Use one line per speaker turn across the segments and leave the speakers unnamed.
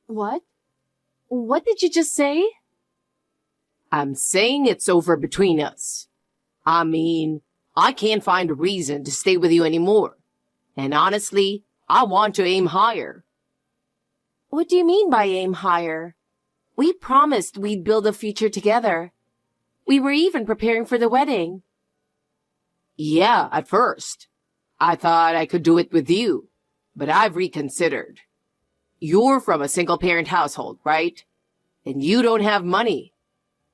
What? What did you just say?
I'm saying it's over between us. I mean, I can't find a reason to stay with you anymore. And honestly, I want to aim higher.
What do you mean by aim higher? We promised we'd build a future together. We were even preparing for the wedding.
Yeah, at first. I thought I could do it with you, but I've reconsidered. You're from a single-parent household, right? And you don't have money.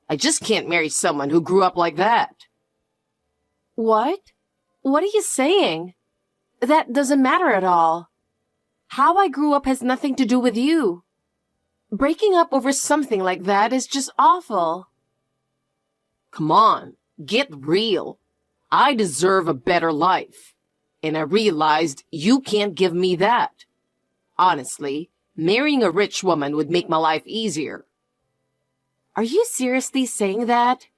I just can't marry someone who grew up like that.
What? What are you saying? That doesn't matter at all. How I grew up has nothing to do with you. Breaking up over something like that is just awful.
Come on, get real. I deserve a better life. And I realized you can't give me that. Honestly, marrying a rich woman would make my life easier.
Are you seriously saying that?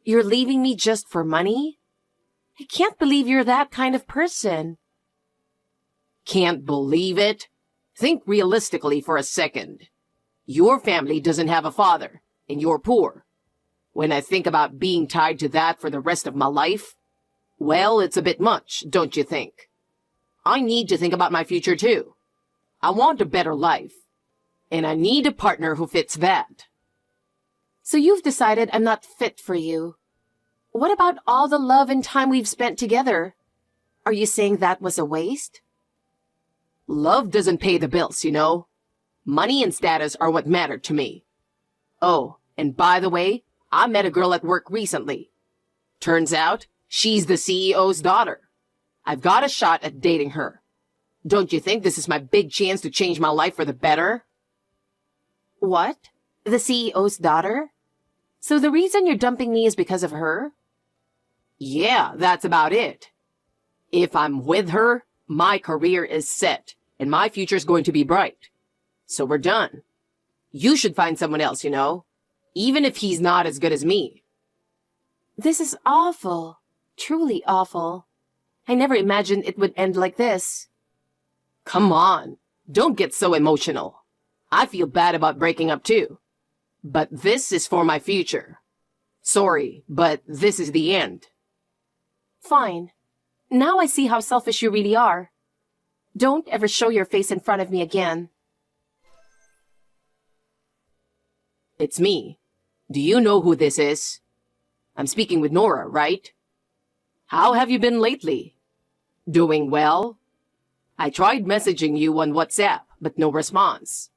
You're leaving me just for money? I can't believe you're that kind of person.
Can't believe it? Think realistically for a second. Your family doesn't have a father, and you're poor. When I think about being tied to that for the rest of my life, well, it's a bit much, don't you think? I need to think about my future too. I want a better life, and I need a partner who fits that.
So you've decided I'm not fit for you. What about all the love and time we've spent together? Are you saying that was a waste?
Love doesn't pay the bills, you know. Money and status are what matter to me. Oh, and by the way, I met a girl at work recently. Turns out, she's the CEO's daughter. I've got a shot at dating her. Don't you think this is my big chance to change my life for the better?
What? The CEO's daughter? So the reason you're dumping me is because of her?
Yeah, that's about it. If I'm with her, my career is set, and my future's going to be bright. So we're done. You should find someone else, you know, even if he's not as good as me.
This is awful. Truly awful. I never imagined it would end like this.
Come on, don't get so emotional. I feel bad about breaking up too. But this is for my future. Sorry, but this is the end.
Fine. Now I see how selfish you really are. Don't ever show your face in front of me again.
It's me. Do you know who this is? I'm speaking with Nora, right? How have you been lately? Doing well? I tried messaging you on WhatsApp, but no response.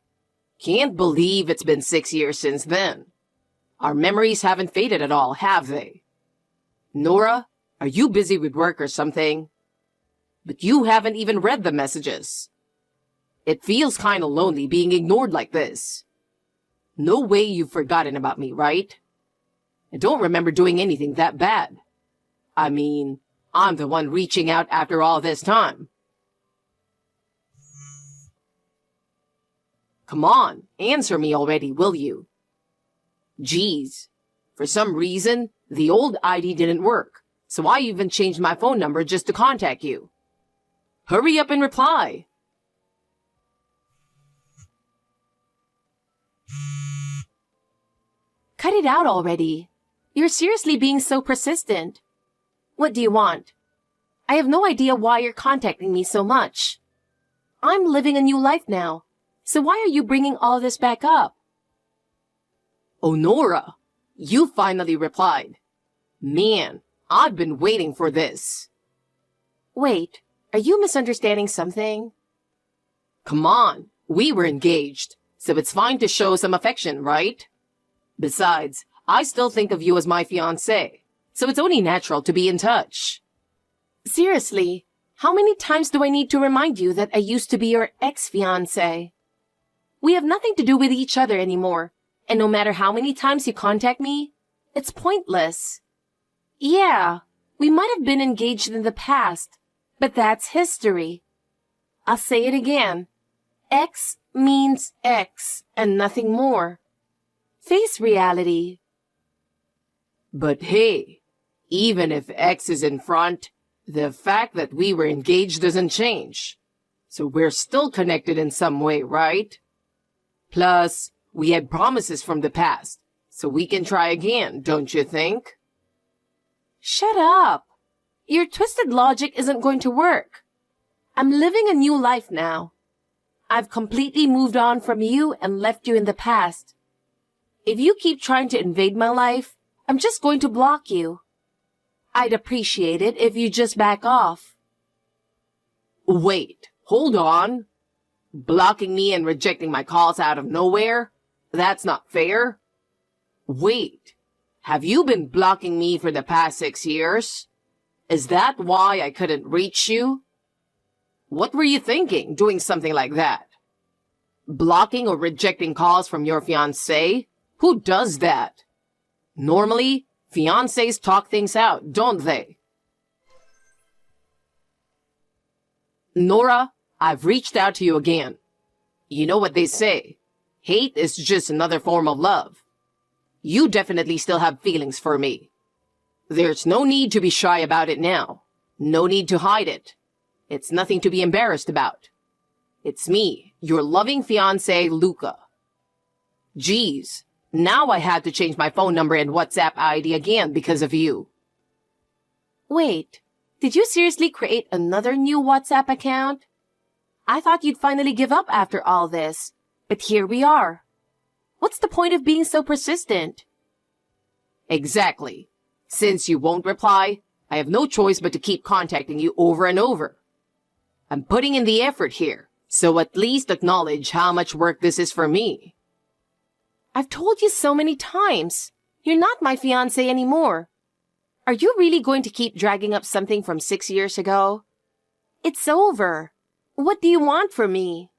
Can't believe it's been 6 years since then. Our memories haven't faded at all, have they? Nora, are you busy with work or something? But you haven't even read the messages. It feels kinda lonely being ignored like this. No way you've forgotten about me, right? I don't remember doing anything that bad. I mean, I'm the one reaching out after all this time. Come on, answer me already, will you? Geez, for some reason, the old ID didn't work, so I even changed my phone number just to contact you. Hurry up and reply.
Cut it out already. You're seriously being so persistent. What do you want? I have no idea why you're contacting me so much. I'm living a new life now, so why are you bringing all this back up?
Oh, Nora, you finally replied. Man, I've been waiting for this.
Wait, are you misunderstanding something?
Come on, we were engaged, so it's fine to show some affection, right? Besides, I still think of you as my fiancé, so it's only natural to be in touch.
Seriously, how many times do I need to remind you that I used to be your ex-fiancé? We have nothing to do with each other anymore, and no matter how many times you contact me, it's pointless. Yeah, we might have been engaged in the past, but that's history. I'll say it again. X means X and nothing more. Face reality.
But hey, even if X is in front, the fact that we were engaged doesn't change. So we're still connected in some way, right? Plus, we had promises from the past, so we can try again, don't you think?
Shut up. Your twisted logic isn't going to work. I'm living a new life now. I've completely moved on from you and left you in the past. If you keep trying to invade my life, I'm just going to block you. I'd appreciate it if you just back off.
Wait, hold on. Blocking me and rejecting my calls out of nowhere? That's not fair. Wait, have you been blocking me for the past 6 years? Is that why I couldn't reach you? What were you thinking, doing something like that? Blocking or rejecting calls from your fiancé? Who does that? Normally, fiancés talk things out, don't they? Nora, I've reached out to you again. You know what they say. Hate is just another form of love. You definitely still have feelings for me. There's no need to be shy about it now. No need to hide it. It's nothing to be embarrassed about. It's me, your loving fiancé, Luca. Geez, now I had to change my phone number and WhatsApp ID again because of you.
Wait, did you seriously create another new WhatsApp account? I thought you'd finally give up after all this, but here we are. What's the point of being so persistent?
Exactly. Since you won't reply, I have no choice but to keep contacting you over and over. I'm putting in the effort here, so at least acknowledge how much work this is for me.
I've told you so many times. You're not my fiancé anymore. Are you really going to keep dragging up something from 6 years ago? It's over. What do you want from me?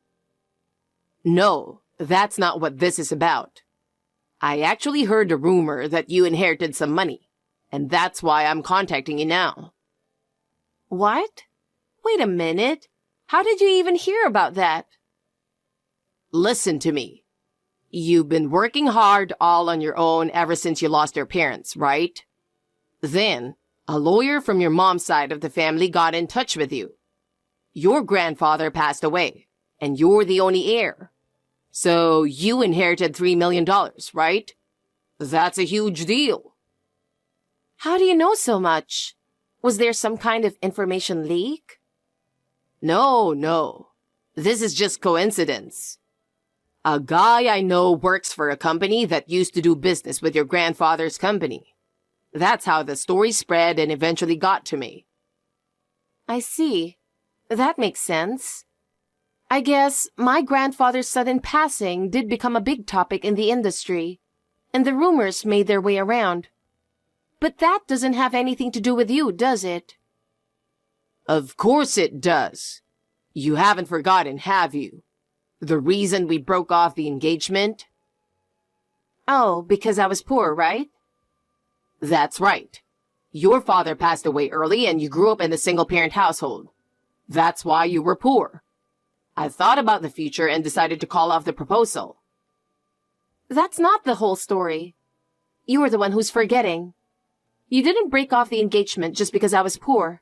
No, that's not what this is about. I actually heard a rumor that you inherited some money, and that's why I'm contacting you now.
What? Wait a minute. How did you even hear about that?
Listen to me. You've been working hard all on your own ever since you lost your parents, right? Then, a lawyer from your mom's side of the family got in touch with you. Your grandfather passed away, and you're the only heir. So you inherited $3 million, right? That's a huge deal.
How do you know so much? Was there some kind of information leak?
No. This is just coincidence. A guy I know works for a company that used to do business with your grandfather's company. That's how the story spread and eventually got to me.
I see. That makes sense. I guess my grandfather's sudden passing did become a big topic in the industry, and the rumors made their way around. But that doesn't have anything to do with you, does it?
Of course it does. You haven't forgotten, have you? The reason we broke off the engagement?
Oh, because I was poor, right?
That's right. Your father passed away early and you grew up in a single-parent household. That's why you were poor. I thought about the future and decided to call off the proposal.
That's not the whole story. You are the one who's forgetting. You didn't break off the engagement just because I was poor.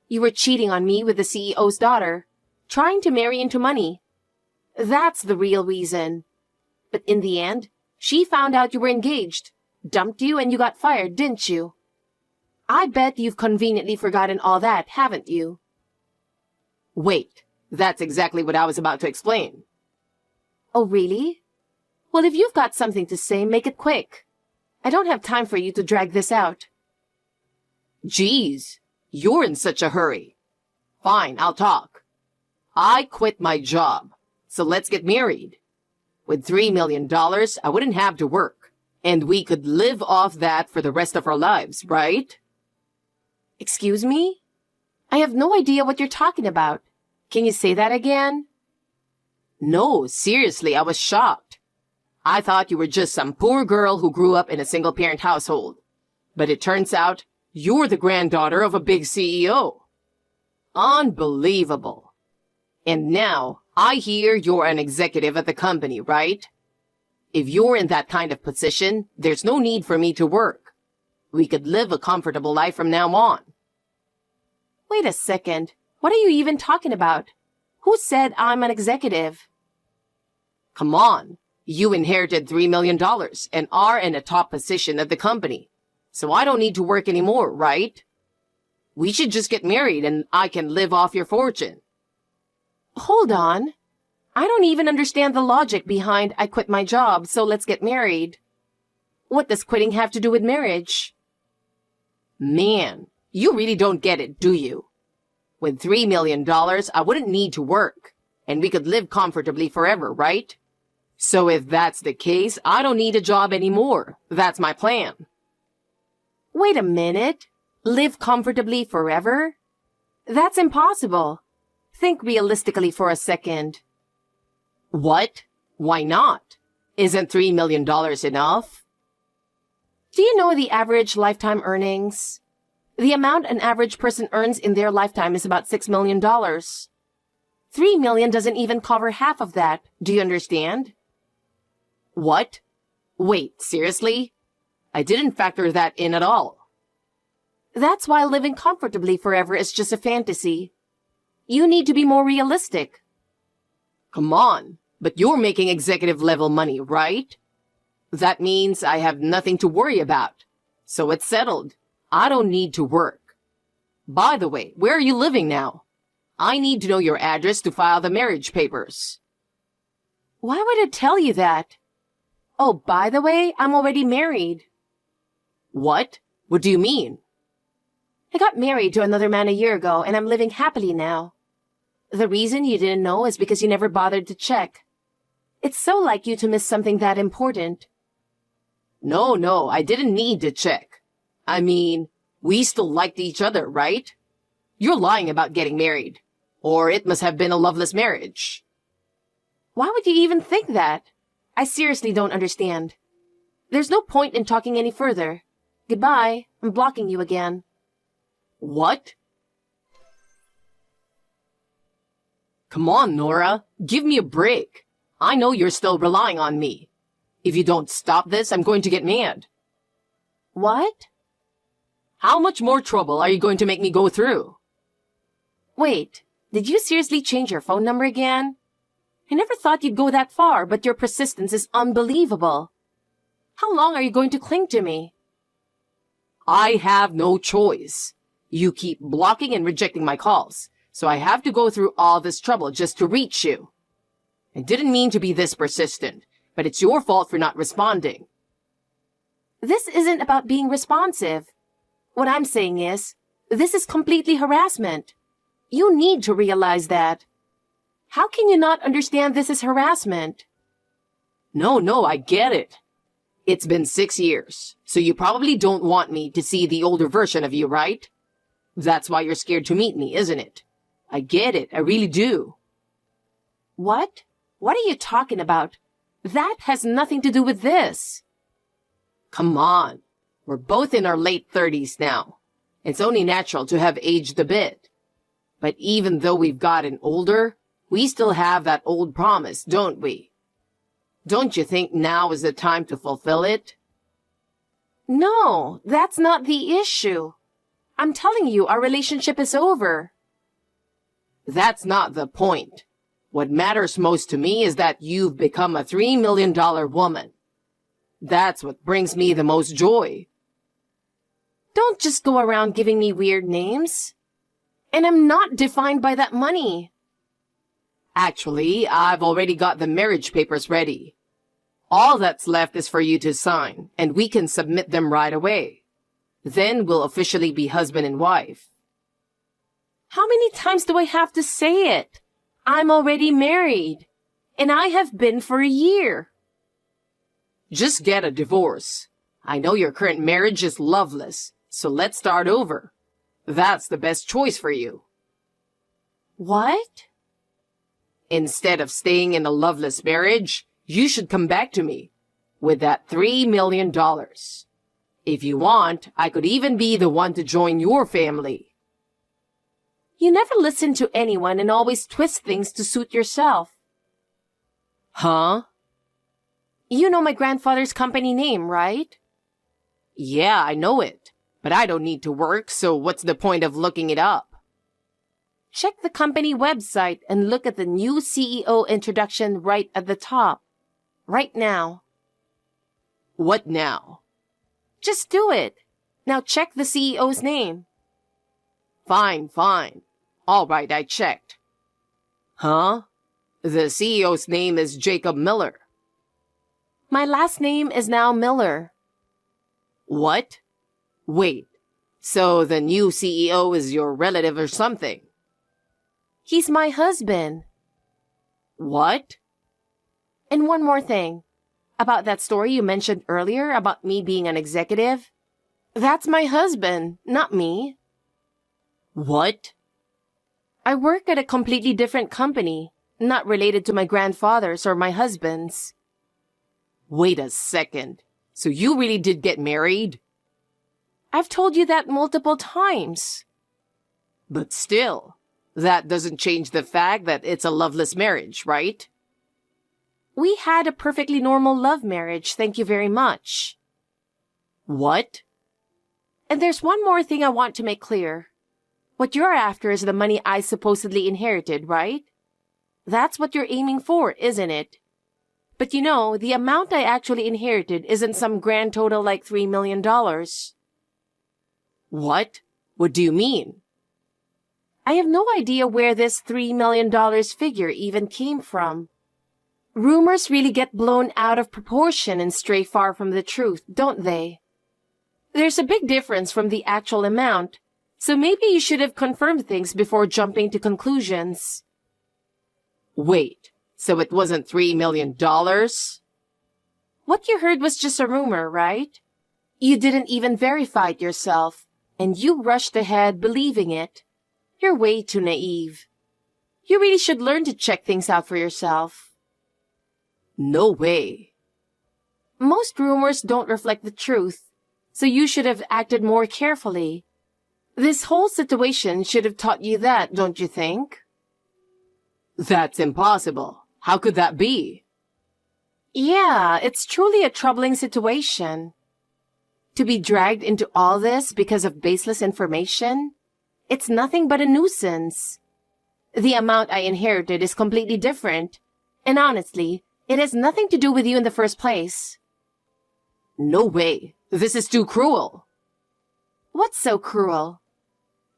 You were cheating on me with the CEO's daughter, trying to marry into money. That's the real reason. But in the end, she found out you were engaged, dumped you, and you got fired, didn't you? I bet you've conveniently forgotten all that, haven't you?
Wait, that's exactly what I was about to explain.
Oh, really? Well, if you've got something to say, make it quick. I don't have time for you to drag this out.
Geez, you're in such a hurry. Fine, I'll talk. I quit my job, so let's get married. With $3 million, I wouldn't have to work, and we could live off that for the rest of our lives, right?
Excuse me? I have no idea what you're talking about. Can you say that again?
No, seriously, I was shocked. I thought you were just some poor girl who grew up in a single-parent household. But it turns out you're the granddaughter of a big CEO. Unbelievable. And now, I hear you're an executive at the company, right? If you're in that kind of position, there's no need for me to work. We could live a comfortable life from now on.
Wait a second. What are you even talking about? Who said I'm an executive?
Come on. You inherited $3 million and are in a top position at the company. So I don't need to work anymore, right? We should just get married and I can live off your fortune.
Hold on. I don't even understand the logic behind I quit my job, so let's get married. What does quitting have to do with marriage?
Man, you really don't get it, do you? With $3 million, I wouldn't need to work, and we could live comfortably forever, right? So if that's the case, I don't need a job anymore. That's my plan.
Wait a minute. Live comfortably forever? That's impossible. Think realistically for a second.
What? Why not? Isn't $3 million enough?
Do you know the average lifetime earnings? The amount an average person earns in their lifetime is about $6 million. $3 million doesn't even cover half of that. Do you understand?
What? Wait, seriously? I didn't factor that in at all.
That's why living comfortably forever is just a fantasy. You need to be more realistic.
Come on, but you're making executive level money, right? That means I have nothing to worry about. So it's settled. I don't need to work. By the way, where are you living now? I need to know your address to file the marriage papers.
Why would I tell you that? Oh, by the way, I'm already married.
What? What do you mean?
I got married to another man a year ago, and I'm living happily now. The reason you didn't know is because you never bothered to check. It's so like you to miss something that important.
No, I didn't need to check. I mean, we still liked each other, right? You're lying about getting married. Or it must have been a loveless marriage.
Why would you even think that? I seriously don't understand. There's no point in talking any further. Goodbye. I'm blocking you again.
What? Come on, Nora. Give me a break. I know you're still relying on me. If you don't stop this, I'm going to get mad.
What?
How much more trouble are you going to make me go through?
Wait, did you seriously change your phone number again? I never thought you'd go that far, but your persistence is unbelievable. How long are you going to cling to me?
I have no choice. You keep blocking and rejecting my calls, so I have to go through all this trouble just to reach you. I didn't mean to be this persistent, but it's your fault for not responding.
This isn't about being responsive. What I'm saying is, this is completely harassment. You need to realize that. How can you not understand this is harassment?
No, I get it. It's been 6 years, so you probably don't want me to see the older version of you, right? That's why you're scared to meet me, isn't it? I get it, I really do.
What? What are you talking about? That has nothing to do with this.
Come on. We're both in our late 30s now. It's only natural to have aged a bit. But even though we've gotten older, we still have that old promise, don't we? Don't you think now is the time to fulfill it?
No, that's not the issue. I'm telling you, our relationship is over.
That's not the point. What matters most to me is that you've become a $3 million woman. That's what brings me the most joy.
Don't just go around giving me weird names. And I'm not defined by that money.
Actually, I've already got the marriage papers ready. All that's left is for you to sign, and we can submit them right away. Then we'll officially be husband and wife.
How many times do I have to say it? I'm already married, and I have been for a year.
Just get a divorce. I know your current marriage is loveless, so let's start over. That's the best choice for you.
What?
Instead of staying in a loveless marriage, you should come back to me with that $3 million. If you want, I could even be the one to join your family.
You never listen to anyone and always twist things to suit yourself.
Huh?
You know my grandfather's company name, right?
Yeah, I know it. But I don't need to work, so what's the point of looking it up?
Check the company website and look at the new CEO introduction right at the top. Right now.
What now?
Just do it. Now check the CEO's name.
Fine. All right, I checked. Huh? The CEO's name is Jacob Miller.
My last name is now Miller.
What? Wait, so the new CEO is your relative or something?
He's my husband.
What?
And one more thing. About that story you mentioned earlier about me being an executive. That's my husband, not me.
What?
I work at a completely different company, not related to my grandfather's or my husband's.
Wait a second. So you really did get married?
I've told you that multiple times.
But still, that doesn't change the fact that it's a loveless marriage, right?
We had a perfectly normal love marriage, thank you very much.
What?
And there's one more thing I want to make clear. What you're after is the money I supposedly inherited, right? That's what you're aiming for, isn't it? But you know, the amount I actually inherited isn't some grand total like $3 million.
What? What do you mean?
I have no idea where this $3 million figure even came from. Rumors really get blown out of proportion and stray far from the truth, don't they? There's a big difference from the actual amount, so maybe you should have confirmed things before jumping to conclusions.
Wait, so it wasn't $3 million?
What you heard was just a rumor, right? You didn't even verify it yourself, and you rushed ahead believing it. You're way too naive. You really should learn to check things out for yourself.
No way.
Most rumors don't reflect the truth, so you should have acted more carefully. This whole situation should have taught you that, don't you think?
That's impossible. How could that be?
Yeah, it's truly a troubling situation. To be dragged into all this because of baseless information? It's nothing but a nuisance. The amount I inherited is completely different, and honestly, it has nothing to do with you in the first place.
No way. This is too cruel.
What's so cruel?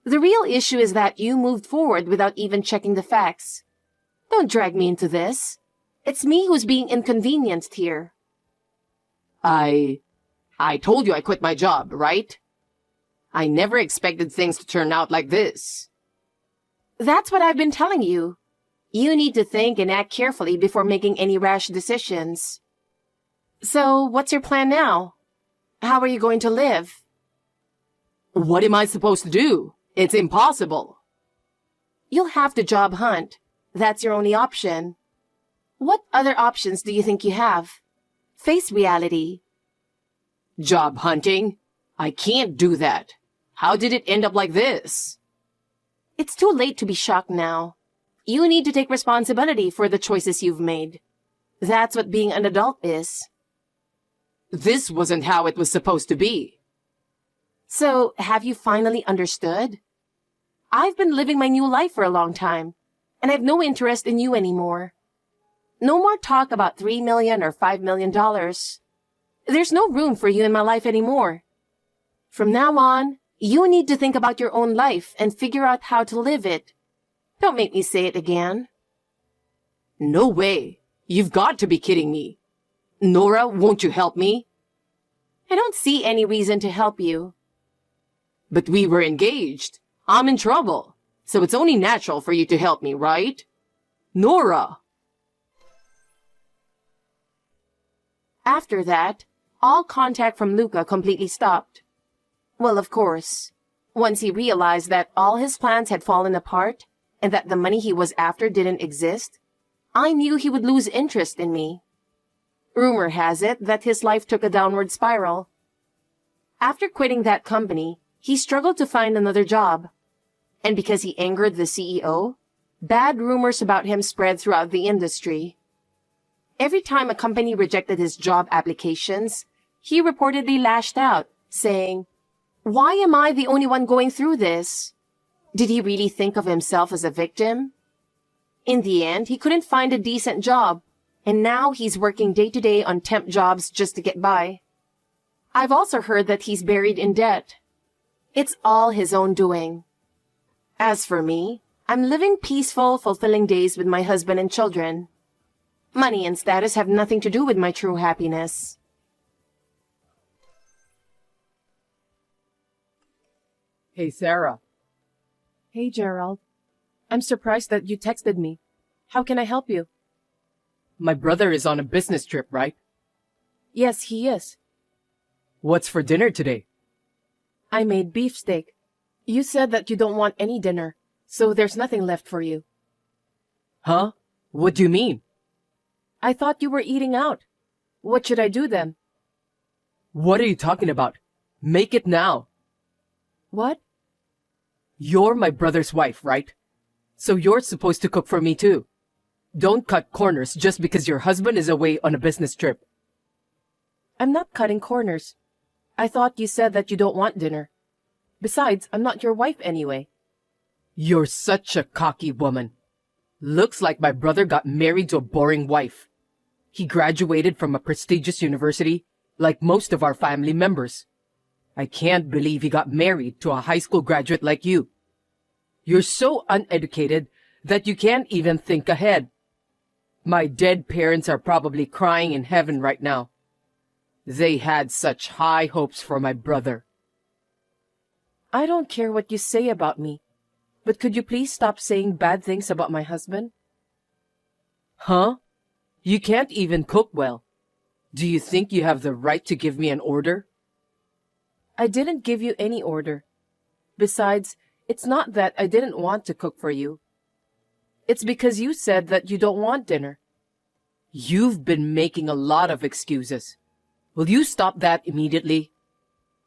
The real issue is that you moved forward without even checking the facts. Don't drag me into this. It's me who's being inconvenienced here.
I told you I quit my job, right? I never expected things to turn out like this.
That's what I've been telling you. You need to think and act carefully before making any rash decisions. So, what's your plan now? How are you going to live?
What am I supposed to do? It's impossible.
You'll have to job hunt. That's your only option. What other options do you think you have? Face reality.
Job hunting? I can't do that. How did it end up like this?
It's too late to be shocked now. You need to take responsibility for the choices you've made. That's what being an adult is.
This wasn't how it was supposed to be.
So, have you finally understood? I've been living my new life for a long time, and I have no interest in you anymore. No more talk about $3 million or $5 million. There's no room for you in my life anymore. From now on, you need to think about your own life and figure out how to live it. Don't make me say it again.
No way. You've got to be kidding me. Nora, won't you help me?
I don't see any reason to help you.
But we were engaged. I'm in trouble. So it's only natural for you to help me, right? Nora!
After that, all contact from Luca completely stopped. Well, of course. Once he realized that all his plans had fallen apart and that the money he was after didn't exist, I knew he would lose interest in me. Rumor has it that his life took a downward spiral. After quitting that company, he struggled to find another job. And because he angered the CEO, bad rumors about him spread throughout the industry. Every time a company rejected his job applications, he reportedly lashed out, saying, "Why am I the only one going through this?" Did he really think of himself as a victim? In the end, he couldn't find a decent job, And now he's working day to day on temp jobs just to get by. I've also heard that he's buried in debt. It's all his own doing. As for me, I'm living peaceful, fulfilling days with my husband and children. Money and status have nothing to do with my true happiness.
Hey, Sarah.
Hey, Gerald. I'm surprised that you texted me. How can I help you?
My brother is on a business trip, right?
Yes, he is.
What's for dinner today?
I made beefsteak. You said that you don't want any dinner, so there's nothing left for you.
Huh? What do you mean?
I thought you were eating out. What should I do then?
What are you talking about? Make it now.
What?
You're my brother's wife, right? So you're supposed to cook for me too. Don't cut corners just because your husband is away on a business trip.
I'm not cutting corners. I thought you said that you don't want dinner. Besides, I'm not your wife anyway.
You're such a cocky woman. Looks like my brother got married to a boring wife. He graduated from a prestigious university, like most of our family members. I can't believe he got married to a high school graduate like you. You're so uneducated that you can't even think ahead. My dead parents are probably crying in heaven right now. They had such high hopes for my brother.
I don't care what you say about me, but could you please stop saying bad things about my husband?
Huh? You can't even cook well. Do you think you have the right to give me an order?
I didn't give you any order. Besides, it's not that I didn't want to cook for you. It's because you said that you don't want dinner.
You've been making a lot of excuses. Will you stop that immediately?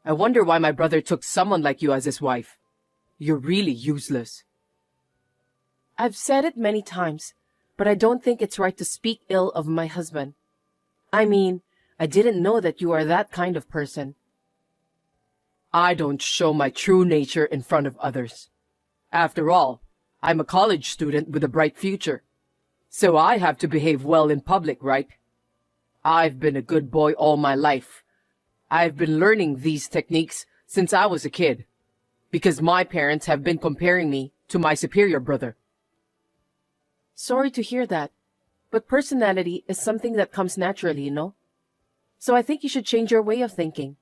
I wonder why my brother took someone like you as his wife. You're really useless.
I've said it many times, but I don't think it's right to speak ill of my husband. I mean, I didn't know that you are that kind of person.
I don't show my true nature in front of others. After all, I'm a college student with a bright future. So I have to behave well in public, right? I've been a good boy all my life. I've been learning these techniques since I was a kid, because my parents have been comparing me to my superior brother.
Sorry to hear that, but personality is something that comes naturally, you know? So I think you should change your way of thinking.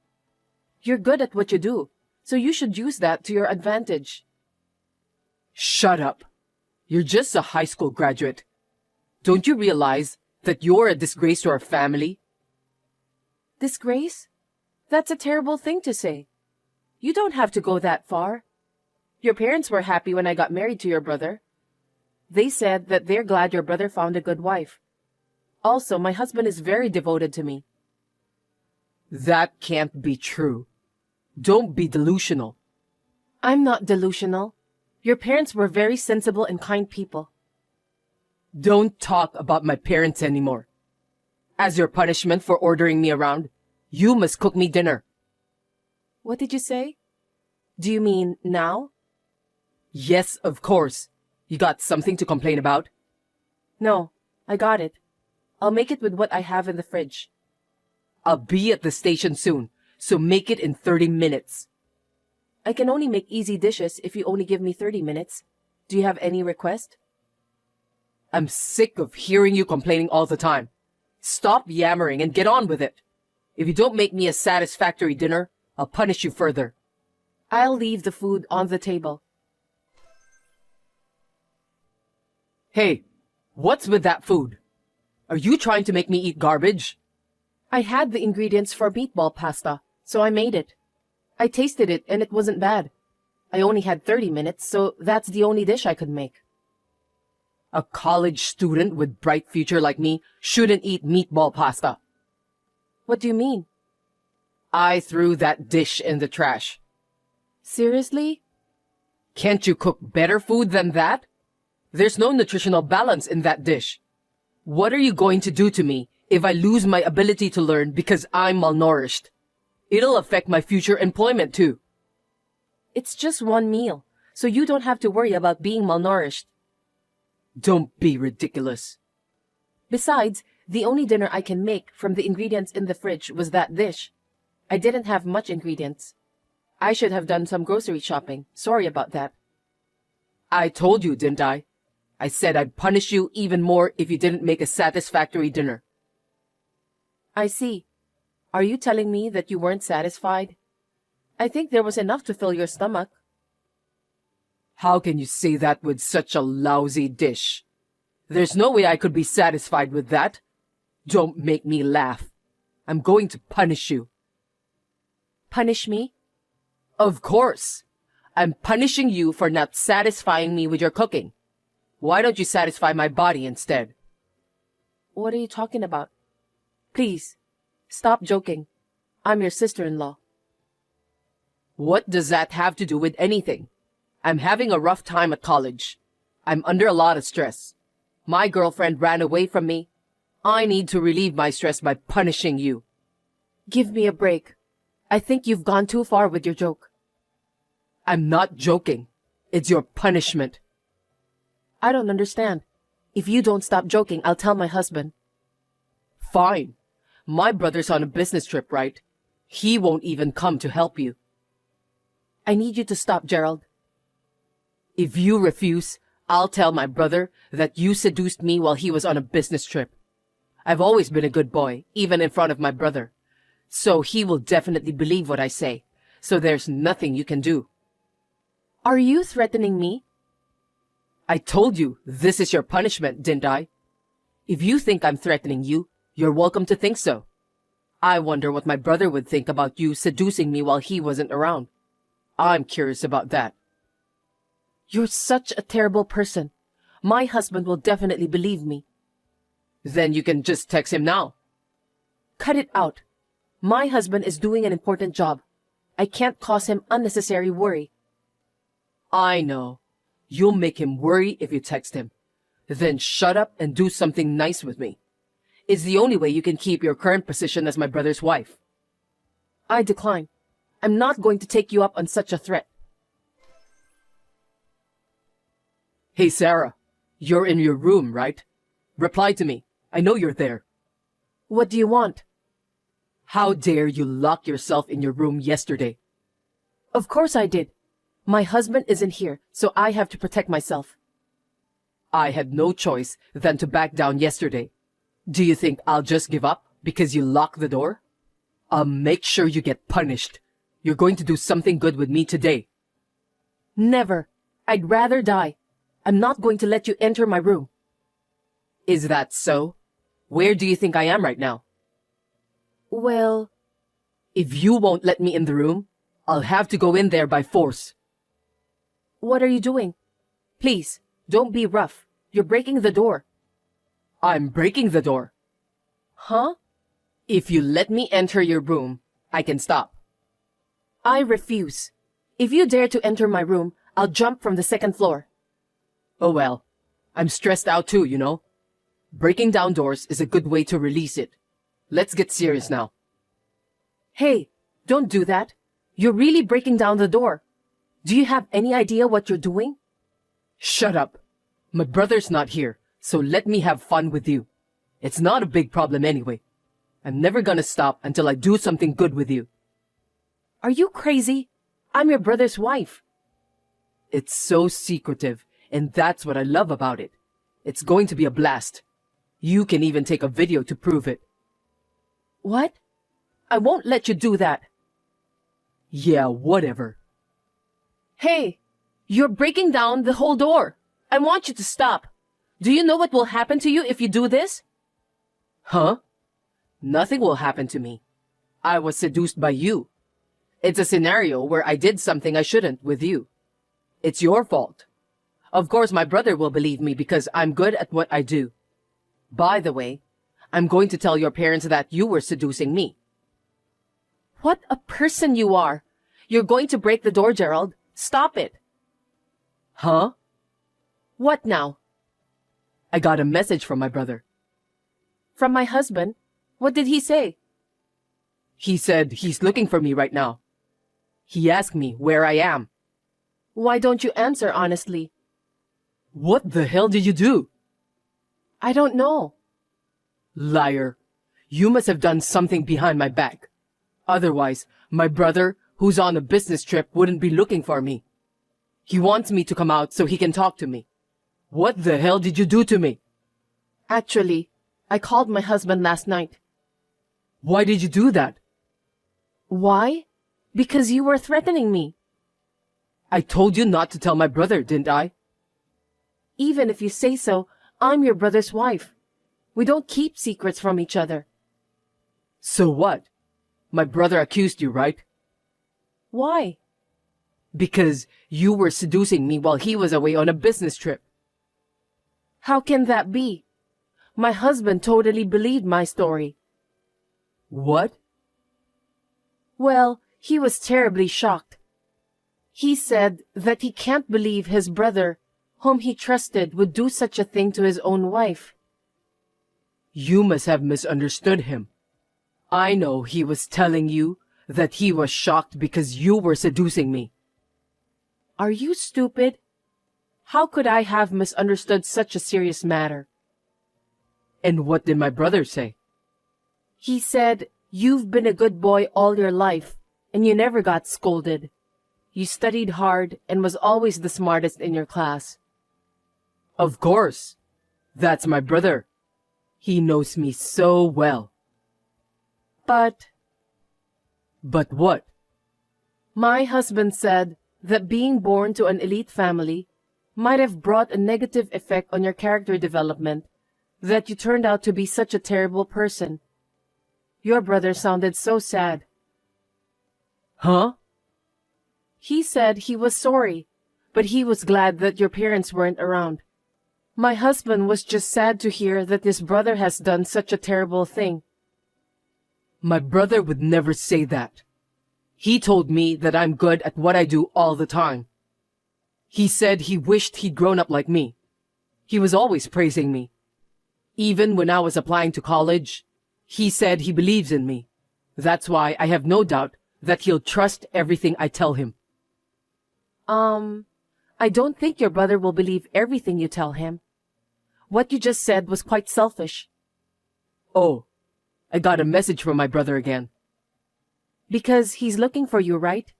You're good at what you do, so you should use that to your advantage.
Shut up. You're just a high school graduate. Don't you realize that you're a disgrace to our family?
Disgrace? That's a terrible thing to say. You don't have to go that far. Your parents were happy when I got married to your brother. They said that they're glad your brother found a good wife. Also, my husband is very devoted to me.
That can't be true. Don't be delusional.
I'm not delusional. Your parents were very sensible and kind people.
Don't talk about my parents anymore. As your punishment for ordering me around, you must cook me dinner.
What did you say? Do you mean now?
Yes, of course. You got something to complain about?
No, I got it. I'll make it with what I have in the fridge.
I'll be at the station soon, so make it in 30 minutes.
I can only make easy dishes if you only give me 30 minutes. Do you have any request?
I'm sick of hearing you complaining all the time. Stop yammering and get on with it. If you don't make me a satisfactory dinner, I'll punish you further.
I'll leave the food on the table.
Hey, what's with that food? Are you trying to make me eat garbage?
I had the ingredients for meatball pasta, so I made it. I tasted it and it wasn't bad. I only had 30 minutes, so that's the only dish I could make.
A college student with bright future like me shouldn't eat meatball pasta.
What do you mean?
I threw that dish in the trash.
Seriously?
Can't you cook better food than that? There's no nutritional balance in that dish. What are you going to do to me if I lose my ability to learn because I'm malnourished? It'll affect my future employment too.
It's just one meal, so you don't have to worry about being malnourished.
Don't be ridiculous.
Besides, The only dinner I can make from the ingredients in the fridge was that dish. I didn't have much ingredients. I should have done some grocery shopping. Sorry about that.
I told you, didn't I? I said I'd punish you even more if you didn't make a satisfactory dinner.
I see. Are you telling me that you weren't satisfied? I think there was enough to fill your stomach.
How can you say that with such a lousy dish? There's no way I could be satisfied with that. Don't make me laugh. I'm going to punish you.
Punish me?
Of course. I'm punishing you for not satisfying me with your cooking. Why don't you satisfy my body instead?
What are you talking about? Please, stop joking. I'm your sister-in-law.
What does that have to do with anything? I'm having a rough time at college. I'm under a lot of stress. My girlfriend ran away from me. I need to relieve my stress by punishing you.
Give me a break. I think you've gone too far with your joke.
I'm not joking. It's your punishment.
I don't understand. If you don't stop joking, I'll tell my husband.
Fine. My brother's on a business trip, right? He won't even come to help you.
I need you to stop, Gerald.
If you refuse, I'll tell my brother that you seduced me while he was on a business trip. I've always been a good boy, even in front of my brother. So he will definitely believe what I say. So there's nothing you can do.
Are you threatening me?
I told you this is your punishment, didn't I? If you think I'm threatening you, you're welcome to think so. I wonder what my brother would think about you seducing me while he wasn't around. I'm curious about that.
You're such a terrible person. My husband will definitely believe me.
Then you can just text him now.
Cut it out. My husband is doing an important job. I can't cause him unnecessary worry.
I know. You'll make him worry if you text him. Then shut up and do something nice with me. It's the only way you can keep your current position as my brother's wife.
I decline. I'm not going to take you up on such a threat.
Hey, Sarah. You're in your room, right? Reply to me. I know you're there.
What do you want?
How dare you lock yourself in your room yesterday?
Of course I did. My husband isn't here, so I have to protect myself.
I had no choice than to back down yesterday. Do you think I'll just give up because you locked the door? I'll make sure you get punished. You're going to do something good with me today.
Never. I'd rather die. I'm not going to let you enter my room.
Is that so? Where do you think I am right now?
Well,
if you won't let me in the room, I'll have to go in there by force.
What are you doing? Please, don't be rough. You're breaking the door.
I'm breaking the door.
Huh?
If you let me enter your room, I can stop.
I refuse. If you dare to enter my room, I'll jump from the second floor.
Oh well, I'm stressed out too, you know. Breaking down doors is a good way to release it. Let's get serious now.
Hey, don't do that. You're really breaking down the door. Do you have any idea what you're doing?
Shut up. My brother's not here, so let me have fun with you. It's not a big problem anyway. I'm never gonna stop until I do something good with you.
Are you crazy? I'm your brother's wife.
It's so secretive, and that's what I love about it. It's going to be a blast. You can even take a video to prove it.
What? I won't let you do that.
Yeah, whatever.
Hey, you're breaking down the whole door. I want you to stop. Do you know what will happen to you if you do this?
Huh? Nothing will happen to me. I was seduced by you. It's a scenario where I did something I shouldn't with you. It's your fault. Of course, my brother will believe me because I'm good at what I do. By the way, I'm going to tell your parents that you were seducing me.
What a person you are. You're going to break the door, Gerald. Stop it.
Huh?
What now?
I got a message from my brother.
From my husband? What did he say?
He said he's looking for me right now. He asked me where I am.
Why don't you answer honestly?
What the hell did you do?
I don't know.
Liar. You must have done something behind my back. Otherwise, my brother, who's on a business trip, wouldn't be looking for me. He wants me to come out so he can talk to me. What the hell did you do to me?
Actually, I called my husband last night.
Why did you do that?
Why? Because you were threatening me.
I told you not to tell my brother, didn't I?
Even if you say so, I'm your brother's wife. We don't keep secrets from each other.
So what? My brother accused you, right?
Why?
Because you were seducing me while he was away on a business trip.
How can that be? My husband totally believed my story.
What?
Well, he was terribly shocked. He said that he can't believe his brother, whom he trusted, would do such a thing to his own wife.
You must have misunderstood him. I know he was telling you that he was shocked because you were seducing me.
Are you stupid? How could I have misunderstood such a serious matter?
And what did my brother say?
He said, "You've been a good boy all your life, and you never got scolded. You studied hard and was always the smartest in your class."
Of course. That's my brother. He knows me so well.
But
what?
my husband said that being born to an elite family might have brought a negative effect on your character development, that you turned out to be such a terrible person. Your brother sounded so sad.
Huh?
He said he was sorry, but he was glad that your parents weren't around. My husband was just sad to hear that his brother has done such a terrible thing.
My brother would never say that. He told me that I'm good at what I do all the time. He said he wished he'd grown up like me. He was always praising me. Even when I was applying to college, he said he believes in me. That's why I have no doubt that he'll trust everything I tell him.
I don't think your brother will believe everything you tell him. What you just said was quite selfish.
Oh, I got a message from my brother again.
Because he's looking for you, right?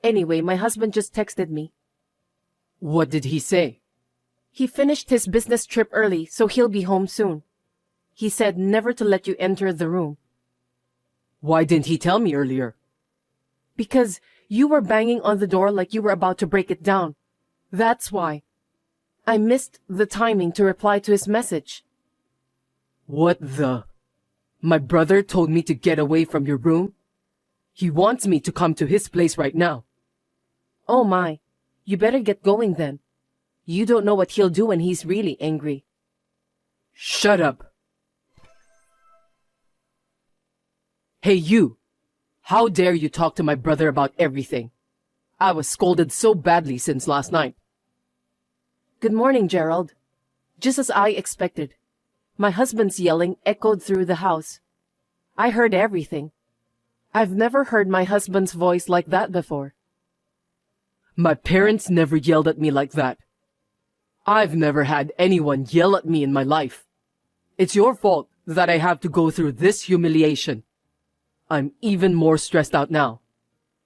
Anyway, my husband just texted me.
What did he say?
He finished his business trip early, so he'll be home soon. He said never to let you enter the room.
Why didn't he tell me earlier?
Because you were banging on the door like you were about to break it down. That's why. I missed the timing to reply to his message.
What the? My brother told me to get away from your room? He wants me to come to his place right now.
Oh my, you better get going then. You don't know what he'll do when he's really angry.
Shut up. Hey you! How dare you talk to my brother about everything? I was scolded so badly since last night.
Good morning, Gerald. Just as I expected. My husband's yelling echoed through the house. I heard everything. I've never heard my husband's voice like that before.
My parents never yelled at me like that. I've never had anyone yell at me in my life. It's your fault that I have to go through this humiliation. I'm even more stressed out now.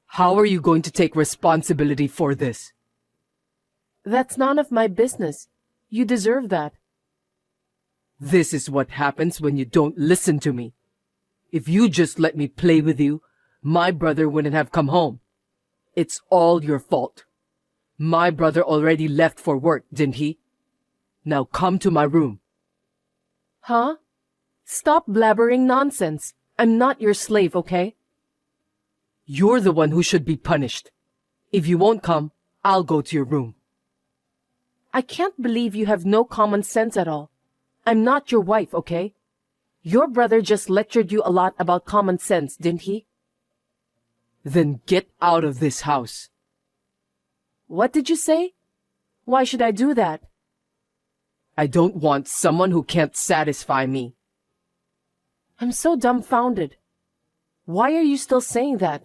How are you going to take responsibility for this?
That's none of my business. You deserve that.
This is what happens when you don't listen to me. If you just let me play with you, my brother wouldn't have come home. It's all your fault. My brother already left for work, didn't he? Now come to my room.
Huh? Stop blabbering nonsense. I'm not your slave, okay?
You're the one who should be punished. If you won't come, I'll go to your room.
I can't believe you have no common sense at all. I'm not your wife, okay? Your brother just lectured you a lot about common sense, didn't he?
Then get out of this house.
What did you say? Why should I do that?
I don't want someone who can't satisfy me.
I'm so dumbfounded. Why are you still saying that?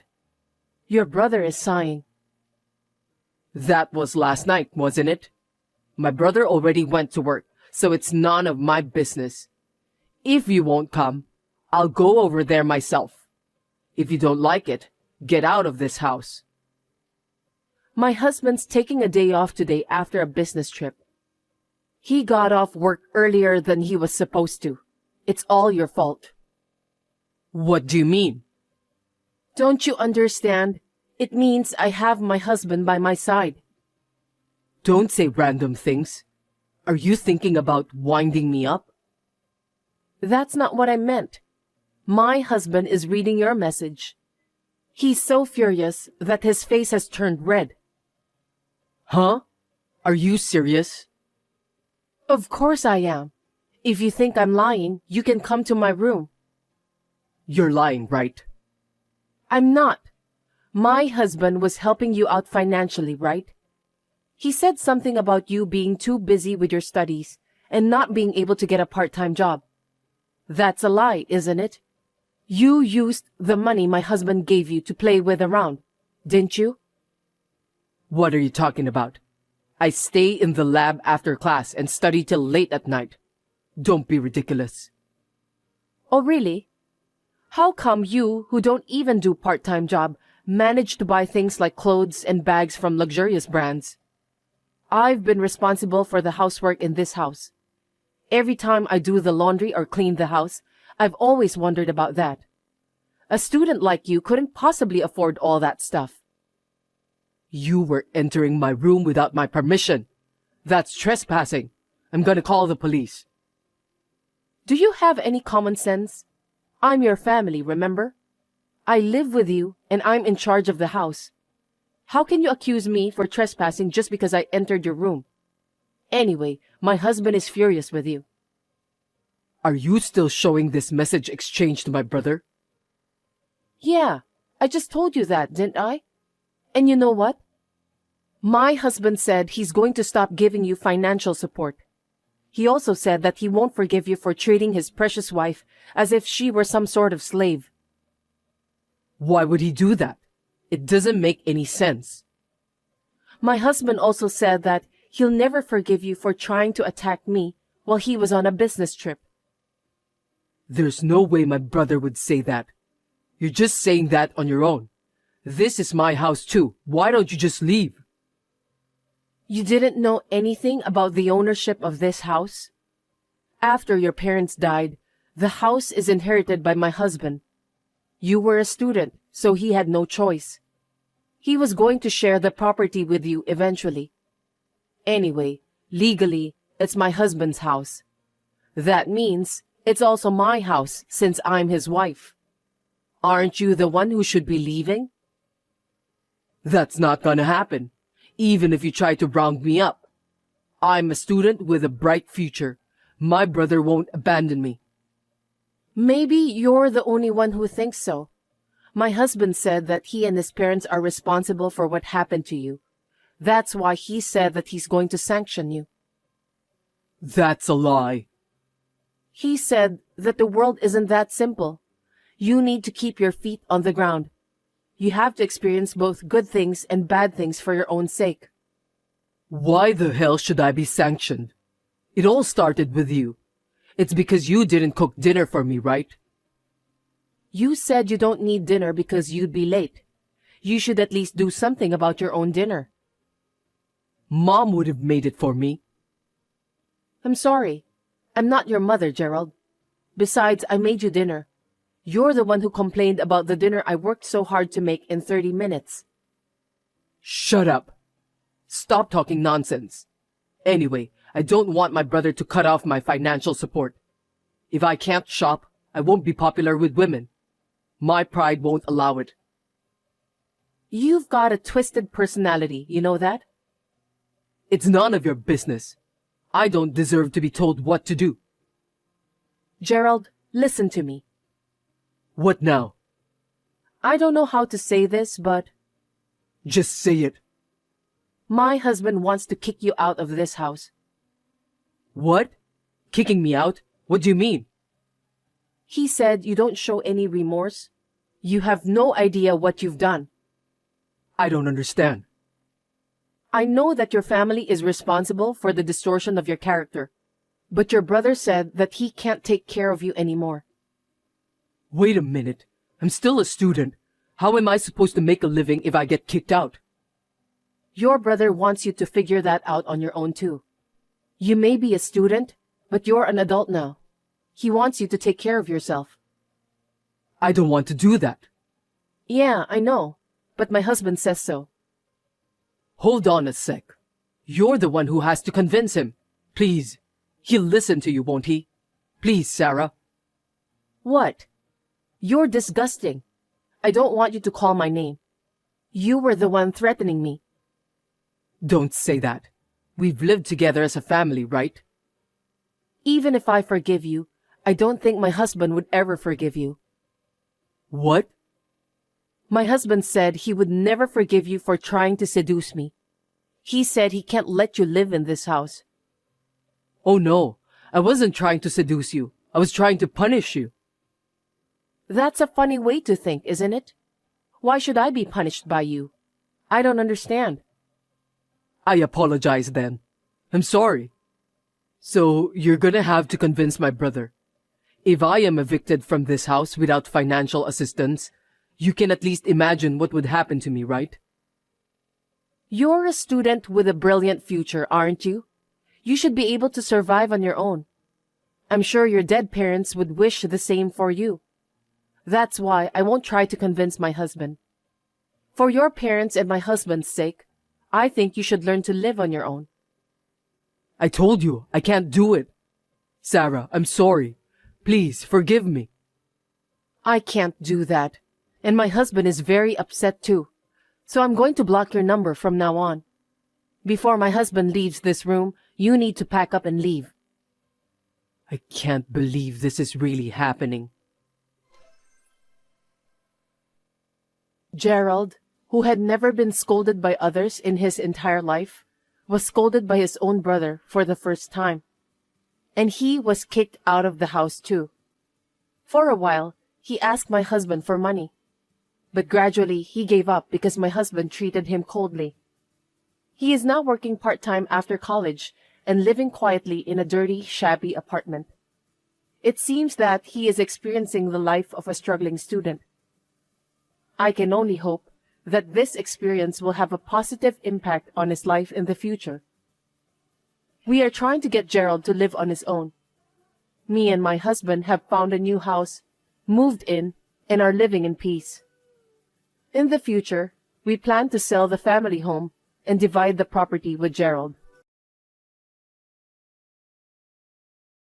Your brother is sighing.
That was last night, wasn't it? My brother already went to work, so it's none of my business. If you won't come, I'll go over there myself. If you don't like it, get out of this house.
My husband's taking a day off today after a business trip. He got off work earlier than he was supposed to. It's all your fault.
What do you mean?
Don't you understand? It means I have my husband by my side.
Don't say random things. Are you thinking about winding me up?
That's not what I meant. My husband is reading your message. He's so furious that his face has turned red.
Huh? Are you serious?
Of course I am. If you think I'm lying, you can come to my room.
You're lying, right?
I'm not. My husband was helping you out financially, right? He said something about you being too busy with your studies and not being able to get a part-time job. That's a lie, isn't it? You used the money my husband gave you to play with around, didn't you?
What are you talking about? I stay in the lab after class and study till late at night. Don't be ridiculous.
Oh, really? How come you, who don't even do part-time job, manage to buy things like clothes and bags from luxurious brands? I've been responsible for the housework in this house. Every time I do the laundry or clean the house, I've always wondered about that. A student like you couldn't possibly afford all that stuff.
You were entering my room without my permission. That's trespassing. I'm gonna call the police.
Do you have any common sense? I'm your family, remember? I live with you and I'm in charge of the house. How can you accuse me for trespassing just because I entered your room? Anyway, my husband is furious with you.
Are you still showing this message exchange to my brother?
Yeah, I just told you that, didn't I? And you know what? My husband said he's going to stop giving you financial support. He also said that he won't forgive you for treating his precious wife as if she were some sort of slave.
Why would he do that? It doesn't make any sense.
My husband also said that he'll never forgive you for trying to attack me while he was on a business trip.
There's no way my brother would say that. You're just saying that on your own. This is my house too. Why don't you just leave?
You didn't know anything about the ownership of this house? After your parents died, the house is inherited by my husband. You were a student, so he had no choice. He was going to share the property with you eventually. Anyway, legally, it's my husband's house. That means it's also my house since I'm his wife. Aren't you the one who should be leaving?
That's not gonna happen, even if you try to round me up. I'm a student with a bright future. My brother won't abandon me.
Maybe you're the only one who thinks so. My husband said that he and his parents are responsible for what happened to you. That's why he said that he's going to sanction you.
That's a lie.
He said that the world isn't that simple. You need to keep your feet on the ground. You have to experience both good things and bad things for your own sake.
Why the hell should I be sanctioned? It all started with you. It's because you didn't cook dinner for me, right?
You said you don't need dinner because you'd be late. You should at least do something about your own dinner.
Mom would have made it for me.
I'm sorry. I'm not your mother, Gerald. Besides, I made you dinner. You're the one who complained about the dinner I worked so hard to make in 30 minutes.
Shut up. Stop talking nonsense. Anyway, I don't want my brother to cut off my financial support. If I can't shop, I won't be popular with women. My pride won't allow it.
You've got a twisted personality, you know that?
It's none of your business. I don't deserve to be told what to do.
Gerald, listen to me.
What now?
I don't know how to say this, but...
Just say it.
My husband wants to kick you out of this house.
What? Kicking me out? What do you mean?
He said you don't show any remorse. You have no idea what you've done.
I don't understand.
I know that your family is responsible for the distortion of your character. But your brother said that he can't take care of you anymore.
Wait a minute. I'm still a student. How am I supposed to make a living if I get kicked out?
Your brother wants you to figure that out on your own too. You may be a student, but you're an adult now. He wants you to take care of yourself.
I don't want to do that.
Yeah, I know, but my husband says so.
Hold on a sec. You're the one who has to convince him. Please. He'll listen to you, won't he? Please, Sarah.
What? You're disgusting. I don't want you to call my name. You were the one threatening me.
Don't say that. We've lived together as a family, right?
Even if I forgive you, I don't think my husband would ever forgive you.
What?
My husband said he would never forgive you for trying to seduce me. He said he can't let you live in this house.
Oh no, I wasn't trying to seduce you. I was trying to punish you.
That's a funny way to think, isn't it? Why should I be punished by you? I don't understand.
I apologize then. I'm sorry. So you're gonna have to convince my brother. If I am evicted from this house without financial assistance, you can at least imagine what would happen to me, right?
You're a student with a brilliant future, aren't you? You should be able to survive on your own. I'm sure your dead parents would wish the same for you. That's why I won't try to convince my husband. For your parents' and my husband's sake, I think you should learn to live on your own.
I told you, I can't do it. Sarah, I'm sorry. Please, forgive me.
I can't do that. And my husband is very upset too. So I'm going to block your number from now on. Before my husband leaves this room, you need to pack up and leave.
I can't believe this is really happening.
Gerald, who had never been scolded by others in his entire life, was scolded by his own brother for the first time. And he was kicked out of the house too. For a while, he asked my husband for money. But gradually, he gave up because my husband treated him coldly. He is now working part-time after college and living quietly in a dirty, shabby apartment. It seems that he is experiencing the life of a struggling student. I can only hope that this experience will have a positive impact on his life in the future. We are trying to get Gerald to live on his own. Me and my husband have found a new house, moved in, and are living in peace. In the future, we plan to sell the family home and divide the property with Gerald.